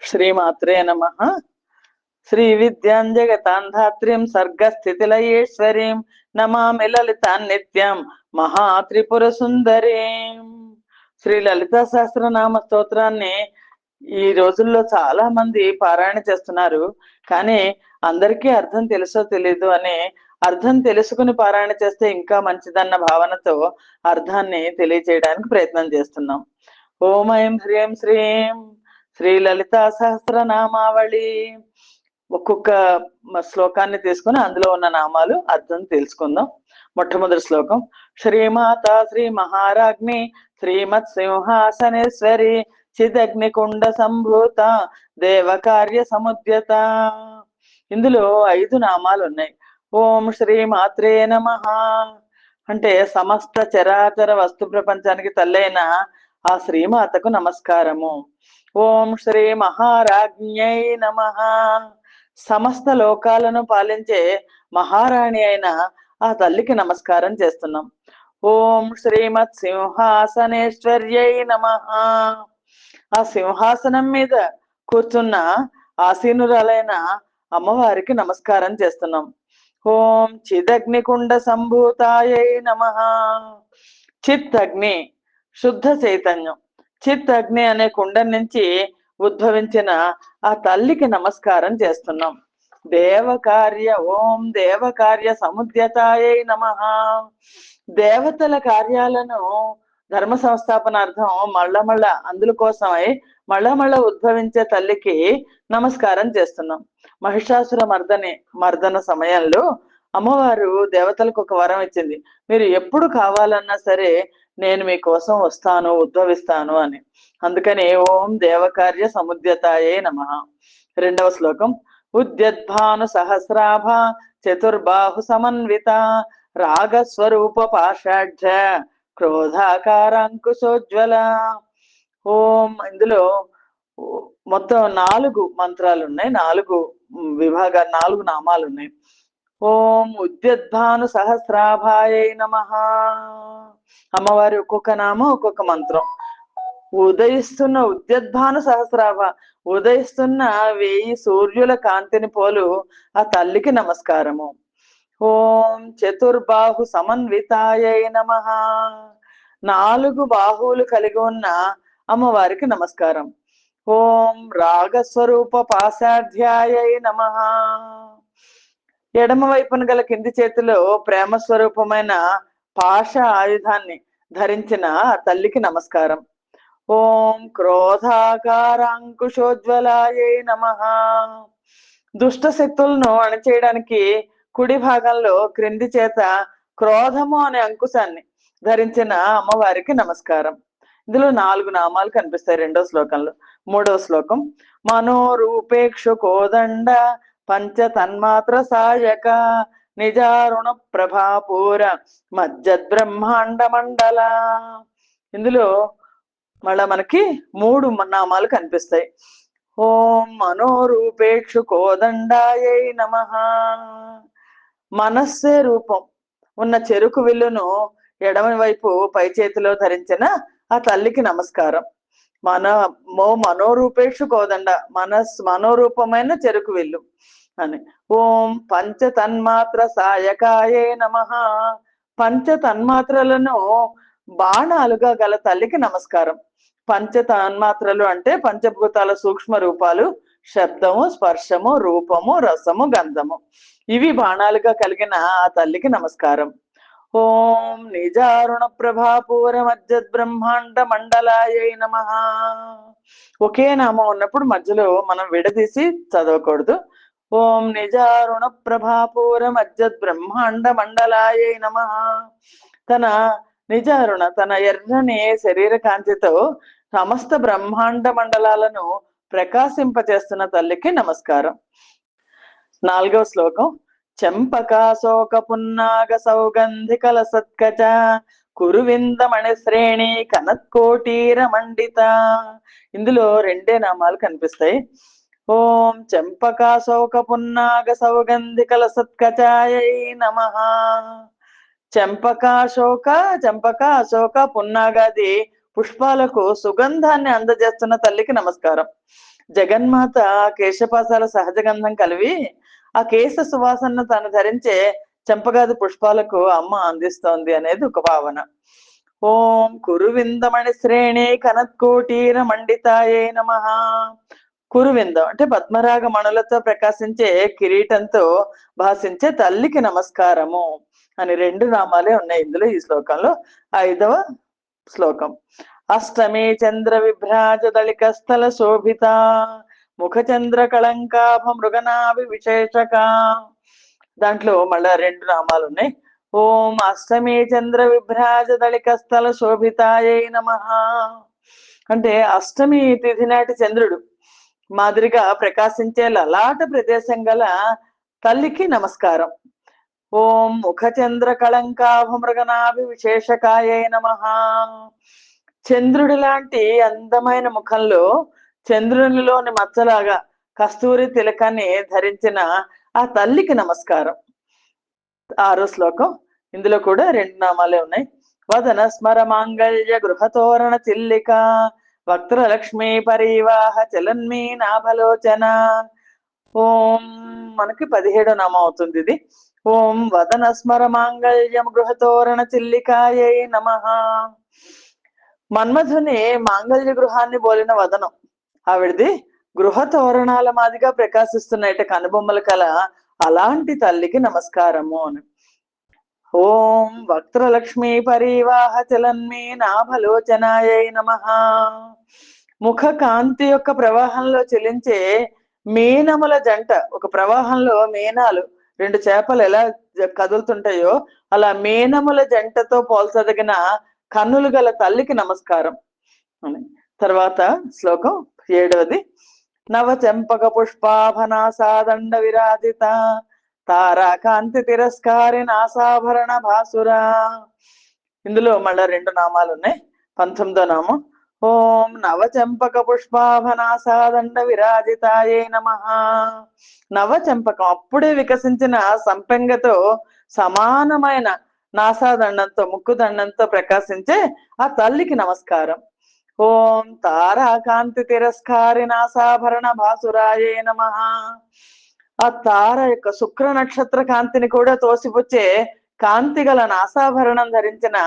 శ్రీమాత్రే నమః. శ్రీ విద్యాం జగతాంధాత్రీం సర్గస్థితిలయేశ్వరీం నమామి లలితాం నిత్యం మహాత్రిపుర సుందరీం. శ్రీ లలితా సహస్రనామ స్తోత్రాన్ని ఈ రోజుల్లో చాలా మంది పారాయణ చేస్తున్నారు. కానీ అందరికీ అర్థం తెలుసో తెలీదు అని అర్థం తెలుసుకుని పారాయణ చేస్తే ఇంకా మంచిదన్న భావనతో అర్థాన్ని తెలియజేయడానికి ప్రయత్నం చేస్తున్నాం. ఓం ఐం హ్రీం శ్రీం శ్రీ లలితా సహస్రనామావళి. ఒక్కొక్క శ్లోకాన్ని తీసుకుని అందులో ఉన్న నామాలు అర్థం తెలుసుకుందాం. మొట్టమొదటి శ్లోకం. శ్రీమాత శ్రీ మహారాజ్ఞి శ్రీమత్ సింహాసనేశ్వరి చిదగ్నికుండ సంభూత దేవకార్య సముద్యత. ఇందులో 5 నామాలు ఉన్నాయి. ఓం శ్రీ మాత్రే నమః అంటే సమస్త చరాచర వస్తు ప్రపంచానికి తల్లైన ఆ శ్రీమాతకు నమస్కారము. ఓం శ్రీ మహారాజ్ఞై నమః సమస్త లోకాలను పాలించే మహారాణి అయిన ఆ తల్లికి నమస్కారం చేస్తున్నాం. ఓం శ్రీమత్ సింహాసనేశ్వర్యై నమః ఆ సింహాసనం మీద కూర్చున్న ఆసీనురాలైన అమ్మవారికి నమస్కారం చేస్తున్నాం. ఓం చిదగ్నికుండ సంభూతాయై నమః చిత్ అగ్ని శుద్ధ చైతన్యం, చిత్ అగ్ని అనే కుండం నుంచి ఉద్భవించిన ఆ తల్లికి నమస్కారం చేస్తున్నాం. దేవకార్య ఓం దేవకార్య సముద్యతాయై నమః దేవతల కార్యాలను ధర్మ సంస్థాపనార్థం మళ్ళా అందుల కోసమై మళ్ళా ఉద్భవించే తల్లికి నమస్కారం చేస్తున్నాం. మహిషాసుర మర్దన సమయంలో అమ్మవారు దేవతలకు ఒక వరం ఇచ్చింది. మీరు ఎప్పుడు కావాలన్నా సరే నేను మీకోసం వస్తాను, ఉద్భవిస్తాను అని. అందుకని ఓం దేవకార్య సముద్యతాయే నమః. రెండవ శ్లోకం. ఉద్యద్భాను సహస్రాభ చతుర్బాహు సమన్విత రాగస్వరూప పాషాఢ్య క్రోధాకారాంకుశోజ్వల. ఓం ఇందులో మొత్తం 4 మంత్రాలు ఉన్నాయి, 4 విభాగాలు, 4 నామాలు ఉన్నాయి. ఓం ఉద్యద్భాను సహస్రాభాయై నమః అమ్మవారి ఒక్కొక్క నామం ఒక్కొక్క మంత్రం. ఉదయిస్తున్న ఉద్యద్భాను సహస్రాభ ఉదయిస్తున్న 1000 సూర్యుల కాంతిని పోలు ఆ తల్లికి నమస్కారము. ఓం చతుర్బాహు సమన్వితాయై నమః 4 బాహువులు కలిగి ఉన్న అమ్మవారికి నమస్కారం. ఓం రాగస్వరూప పాశాధ్యాయై నమః ఎడమ వైపున గల కింది చేతిలో ప్రేమ స్వరూపమైన పాశ ఆయుధాన్ని ధరించిన తల్లికి నమస్కారం. ఓం క్రోధాకారాంకుశోజ్వలాయై నమః దుష్ట శక్తులను అణచేయడానికి కుడి భాగంలో క్రింది చేత క్రోధము అనే అంకుశాన్ని ధరించిన అమ్మవారికి నమస్కారం. ఇందులో 4 నామాలు కనిపిస్తాయి రెండో శ్లోకంలో. మూడవ శ్లోకం. మనోరూపేక్షు కోదండ పంచ తన్మాత్ర సాయక నిజారుణ ప్రభాపూర మజ్జద్ బ్రహ్మాండ మండల. ఇందులో మళ్ళా మనకి 3 నామాలు కనిపిస్తాయి. ఓం మనోరూపేక్షు కోదండాయై నమః మనస్సే రూపం ఉన్న చెరుకు విల్లును ఎడమ వైపు పై చేతిలో ధరించిన ఆ తల్లికి నమస్కారం. మనోరూపేక్షు కోదండ మనోరూపమైన చెరుకు విల్లు అని. ఓం పంచ తన్మాత్ర సాయకాయే నమః పంచ తన్మాత్రలను బాణాలుగా గల తల్లికి నమస్కారం. పంచ తన్మాత్రలు అంటే పంచభూతాల సూక్ష్మ రూపాలు శబ్దము, స్పర్శము, రూపము, రసము, గంధము. ఇవి బాణాలుగా కలిగిన ఆ తల్లికి నమస్కారం. ఓం నిజారుణ ప్రభాపూర మజ్జద్ బ్రహ్మాండ మండలాయై నమః ఒకే నామం ఉన్నప్పుడు మధ్యలో మనం విడదీసి చదవకూడదు. ఓం నిజారుణ ప్రభాపూర మజ్జద్ బ్రహ్మాండ మండలాయై నమః తన నిజారుణ తన ఎర్రని శరీర కాంతితో సమస్త బ్రహ్మాండ మండలాలను ప్రకాశింపచేస్తున్న తల్లికి నమస్కారం. 4వ శ్లోకం. చంపకాశోక పున్నాగ సౌగంధికల సత్కచ కురువిందమణి శ్రేణి కనత్కోటీర మండిత. ఇందులో 2 నామాలు కనిపిస్తాయి. ఓం చంపకాశోక పున్నాగ సౌగంధికల సత్కచాయై నమః చంపక అశోక పున్నాగాది పుష్పాలకు సుగంధాన్ని అందజేస్తున్న తల్లికి నమస్కారం. జగన్మాత కేశపాసాల సహజ గంధం కలివి ఆ కేశ సువాసనను తాను ధరించే చెంపగాది పుష్పాలకు అమ్మ అందిస్తోంది అనేది ఒక భావన. ఓం కురువిందమణి శ్రేణి కనత్కోటీర మండితాయే నమః. కురువిందం అంటే పద్మరాగ మణులతో ప్రకాశించే కిరీటంతో భాషించే తల్లికి నమస్కారము అని 2 నామాలే ఉన్నాయి ఇందులో. ఈ శ్లోకంలో 5వ శ్లోకం. అష్టమి చంద్ర విభ్రాజ దళిక స్థల శోభిత ముఖ చంద్ర కళంకాభ మృగనాభి విశేషక. దాంట్లో మళ్ళా 2 నామాలు ఉన్నాయి. ఓం అష్టమి చంద్ర విభ్రాజ దళిక స్థల శోభితాయే నమః. అంటే అష్టమి తిథి నాటి చంద్రుడు మాదిరిగా ప్రకాశించే లలాట ప్రదేశం గల తల్లికి నమస్కారం. ఓం ముఖ చంద్ర కళంకాభ మృగనాభి విశేషకాయే నమః. చంద్రుడి లాంటి అందమైన ముఖంలో చంద్రునిలోని మచ్చలాగా కస్తూరి తిలకాన్ని ధరించిన ఆ తల్లికి నమస్కారం. 6వ శ్లోకం. ఇందులో కూడా 2 నామాలే ఉన్నాయి. వదన స్మర మాంగళ్య గృహతోరణ చిల్లిక వక్త్ర లక్ష్మీ పరివాహ చలన్మీ నాభలోచన. ఓం మనకి 17వ నామం అవుతుంది ఇది. ఓం వదన స్మర మాంగళ్యం గృహతోరణ చిల్లికాయే నమః. మన్మధుని మాంగళ్య గృహాన్ని పోలిన వదనం ఆవిడది గృహ తోరణాల మాదిగా ప్రకాశిస్తున్నాయట కనుబొమ్మల కల అలాంటి తల్లికి నమస్కారము అని. ఓం వక్త్రలక్ష్మీ పరివాహ చలన్మీ నాభలోచనాయై నమః. ముఖ కాంతి యొక్క ప్రవాహంలో చెలించే మీనముల జంట, ఒక ప్రవాహంలో మీనాలు 2 చేపలు ఎలా కదులుతుంటాయో అలా మీనముల జంటతో పోల్చదగిన కన్నులు గల తల్లికి నమస్కారం అని. తర్వాత శ్లోకం 7వది. నవ చెంపక పుష్పాభనాసాదండ విరాజిత తారా కాంతి తిరస్కారి నాసాభరణ భాసురా. ఇందులో మళ్ళా 2 నామాలు ఉన్నాయి. 19వ నామం. ఓం నవ చెంపక పుష్పాభనాసాదండ విరాజితాయే నమః. నవ చెంపకం అప్పుడే వికసించిన సంపెంగతో సమానమైన నాసాదండంతో ముక్కుదండంతో ప్రకాశించే ఆ తల్లికి నమస్కారం. ఓం తారా కాంతి తిరస్కారి నాసాభరణ భాసురాయే నమః. ఆ తార యొక్క శుక్ర నక్షత్ర కాంతిని కూడా తోసిపుచ్చే కాంతి గల నాసాభరణం ధరించిన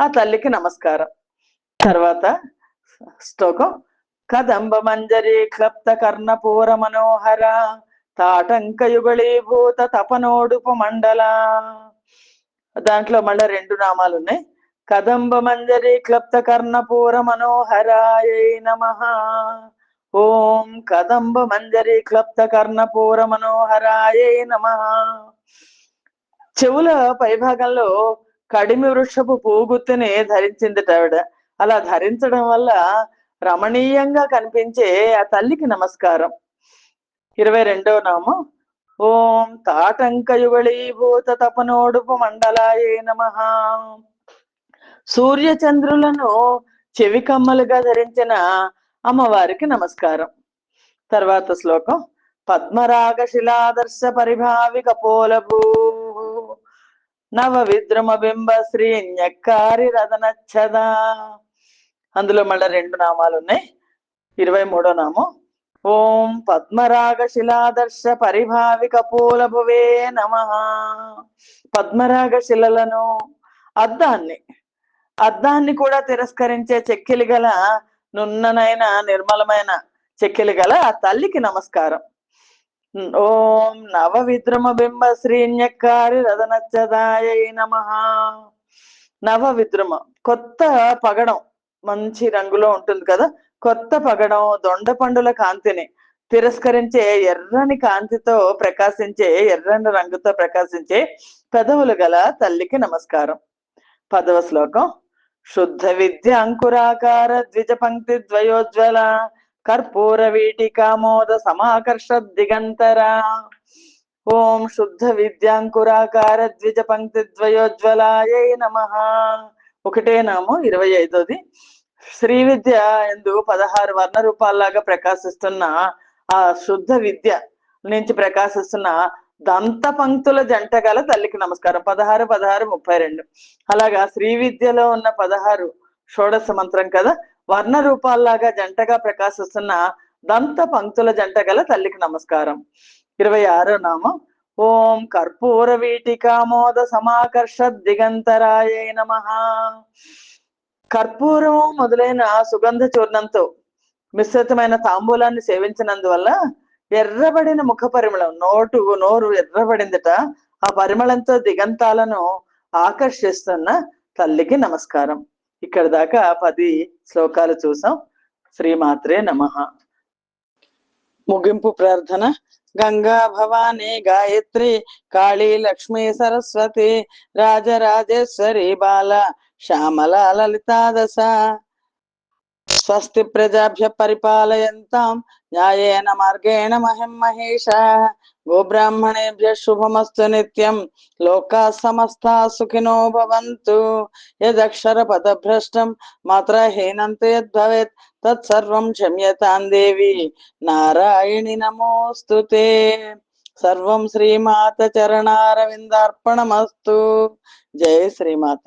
ఆ తల్లికి నమస్కారం. తర్వాత శ్లోకం. కదంబ మంజరి క్లప్త కర్ణపూర మనోహర తాటంక యుగళీభూత తపనోడుపు మండల. దాంట్లో మళ్ళీ 2 నామాలు ఉన్నాయి. కదంబ మంజరి క్లప్త కర్ణపూర మనోహరాయై నమః. ఓం కదంబ మంజరి క్లప్త కర్ణపూర మనోహరాయై నమః. చెవుల పైభాగంలో కడిమి వృక్షపు పూగుత్తిని ధరించింది ఆవిడ. అలా ధరించడం వల్ల రమణీయంగా కనిపించే ఆ తల్లికి నమస్కారం. 22వ నామం. ఓం తాటంక యుగళీభూత తపనోడుపు మండలాయే నమః. సూర్య చంద్రులను చెవి కమ్మలుగా ధరించిన అమ్మవారికి నమస్కారం. తర్వాత శ్లోకం. పద్మరాగ శిలాదర్శ పరిభావి కపోలభూ నవ విద్రుమ బింబ శ్రీ న్యక్కారి రదనచ్చదా. అందులో మళ్ళీ 2 నామాలు ఉన్నాయి. 23వ నామం. ఓం పద్మరాగ శిలాదర్శ పరిభావి కపోలభువే నమః. పద్మరాగ శిలలను అద్దాన్ని కూడా తిరస్కరించే చెక్కిలి గల నున్ననైన నిర్మలమైన చెక్కిలి గల ఆ తల్లికి నమస్కారం. ఓం నవ విద్రుమ బింబ శ్రీన్యక్కారి రదనచ్చదాయై నమః. నవ విద్రుమ కొత్త పగడం మంచి రంగులో ఉంటుంది కదా, కొత్త పగడం దొండ పండుల కాంతిని తిరస్కరించే ఎర్రని కాంతితో ప్రకాశించే ఎర్రని రంగుతో ప్రకాశించే పెదవులు గల తల్లికి నమస్కారం. 10వ శ్లోకం. శుద్ధ విద్య అంకురాకార ద్విజ పంక్తి ద్వయోజ్వల కర్పూర వీటికామోద సమాకర్ష దిగంతర. ఓం శుద్ధ విద్యాంకురాకార ద్విజ పంక్తి ద్వయోజ్వలాయై నమః. ఒకటే నామం. 25వది. శ్రీ విద్య ఎందు 16 వర్ణ రూపాల్లాగా ప్రకాశిస్తున్న ఆ శుద్ధ విద్య నుంచి ప్రకాశిస్తున్న దంత పంక్తుల జంట గల తల్లికి నమస్కారం. 16, 16, 32. అలాగా శ్రీ విద్యలో ఉన్న 16 షోడశ మంత్రం కదా, వర్ణ రూపాల్లాగా జంటగా ప్రకాశిస్తున్న దంత పంక్తుల జంట గల తల్లికి నమస్కారం. 26వ నామం ఓం కర్పూర వీటికామోద సమాకర్ష దిగంతరాయ నమః. కర్పూరం మొదలైన సుగంధ చూర్ణంతో మిశ్రితమైన తాంబూలాన్ని సేవించినందువల్ల ఎర్రబడిన ముఖ పరిమళం, నోరు ఎర్రబడిందిట. ఆ పరిమళంతో దిగంతాలను ఆకర్షిస్తున్న తల్లికి నమస్కారం. ఇక్కడ దాకా 10 శ్లోకాలు చూసాం. శ్రీమాత్రే నమః. ముగింపు ప్రార్థన. గంగా భవానీ గాయత్రి కాళీ లక్ష్మీ సరస్వతి రాజరాజేశ్వరి బాల శ్యామల లలితా దశ స్వస్తి ప్రజాభ్య పరిపాలయంతాం న్యాయేన మార్గేణ మహిం మహేషాః గోబ్రాహ్మణేభ్య శుభమస్తు నిత్యం లోకాః సమస్తాః సుఖినో భవంతు. యదక్షర పదభ్రష్టం మాత్రహీనం తు యద్భవేత్ తత్సర్వం క్షమ్యతాం దేవి నారాయణి నమోస్తుతే. సర్వం శ్రీమాత చరణారవిందార్పణమస్తు. జయ శ్రీమాత.